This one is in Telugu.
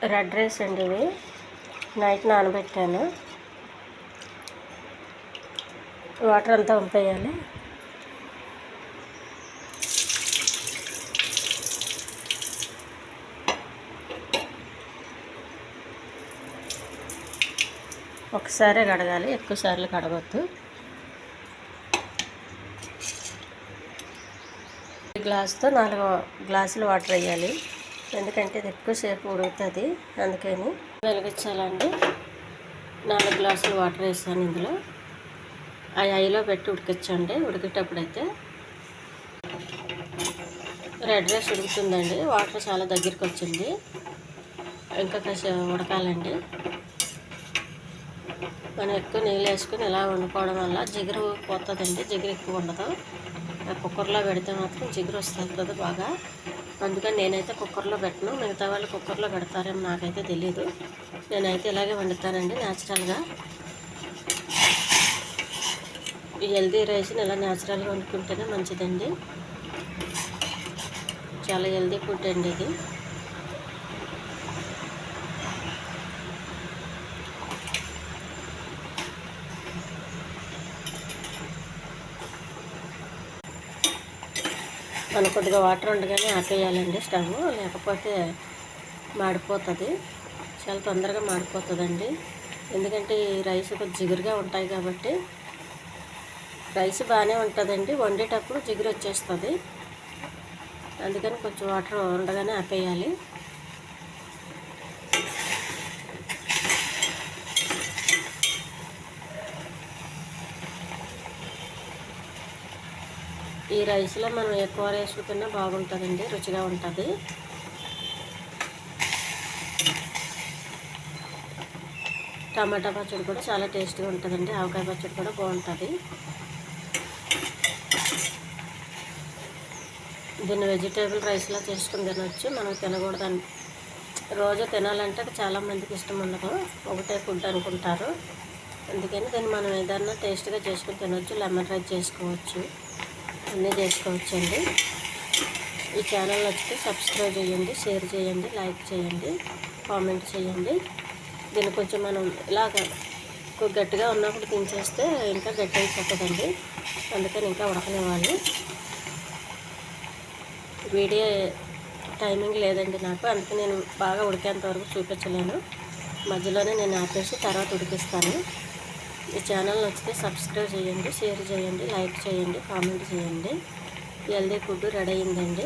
రెడ్ రైస్ అండి. ఇవి నైట్ నానబెట్టాను. వాటర్ అంతా వంపేయాలి. ఒకసారి కడగాలి, ఎక్కువసార్లు కడగొద్దు. గ్లాస్తో 4 గ్లాసులు వాటర్ వేయాలి, ఎందుకంటే ఇది ఎక్కువసేపు ఉడుకుతుంది. అందుకని వెలిగించాలండి. 4 గ్లాసులు వాటర్ వేసాను ఇందులో. ఆ ఐలో పెట్టి ఉడికించండి. ఉడికేటప్పుడైతే రెడ్ రైస్ ఉడుకుతుందండి. వాటర్ చాలా దగ్గరికి వచ్చింది, ఇంకా కాసేపు ఉడకాలండి. మనం ఎక్కువ నీళ్ళు వేసుకుని ఇలా వండుకోవడం వల్ల జిగురు పోతుందండి. జిగురు ఎక్కువ ఉండదు. కుక్కర్లో పెడితే మాత్రం జిగురు వస్తుంది బాగా. అందుకని నేనైతే కుక్కర్లో పెట్టను. మిగతా వాళ్ళు కుక్కర్లో పెడతారేమో నాకైతే తెలీదు. నేనైతే ఇలాగే వండుతానండి న్యాచురల్గా. ఈ హెల్దీ రైస్ని ఇలా న్యాచురల్గా వండుకుంటేనే మంచిదండి. చాలా హెల్దీ ఫుడ్ అండి ఇది. మనం కొద్దిగా వాటర్ ఉండగానే ఆపేయాలండి స్టవ్, లేకపోతే మాడిపోతుంది. చాలా తొందరగా మాడిపోతుందండి. ఎందుకంటే ఈ రైస్ కొంచెం జిగురుగా ఉంటాయి కాబట్టి. రైస్ బాగానే ఉంటుందండి, వండేటప్పుడు జిగురు వచ్చేస్తుంది. అందుకని కొంచెం వాటర్ ఉండగానే ఆపేయాలి. ఈ రైస్లో మనం ఎక్కువ వేసుకున్నా బాగుంటుందండి, రుచిగా ఉంటుంది. టమాటా పచ్చడి కూడా చాలా టేస్ట్గా ఉంటుందండి. ఆవకాయ పచ్చడి కూడా బాగుంటుంది. దీన్ని వెజిటేబుల్ రైస్లా చేసుకుని తినవచ్చు. మనం తినకూడదని రోజు తినాలంటే చాలామందికి ఇష్టం ఉండదు, ఒకటే ఫుడ్ అనుకుంటారు. అందుకని దీన్ని మనం ఏదన్నా టేస్ట్గా చేసుకుని తినవచ్చు. లెమన్ రైస్ చేసుకోవచ్చు, అన్నీ చేసుకోవచ్చండి. ఈ ఛానల్ నచ్చితే సబ్స్క్రైబ్ చేయండి, షేర్ చేయండి, లైక్ చేయండి, కామెంట్ చేయండి. దీన్ని కొంచెం మనం ఇలాగ గట్టిగా ఉన్నప్పుడు దించేస్తే ఇంకా గట్టి అయిపోతుందండి. అందుకని ఇంకా ఉడకనివ్వాలి. వీడియో టైమింగ్ లేదండి నాకు, అందుకే నేను బాగా ఉడికేంత వరకు చూపించలేను. మధ్యలోనే నేను ఆపేసి తర్వాత ఉడికిస్తాను. ఈ ఛానల్ నచ్చితే సబ్స్క్రైబ్ చేయండి, షేర్ చేయండి, లైక్ చేయండి, కామెంట్ చేయండి. హెల్దీ ఫుడ్ రెడీ అయిందండి.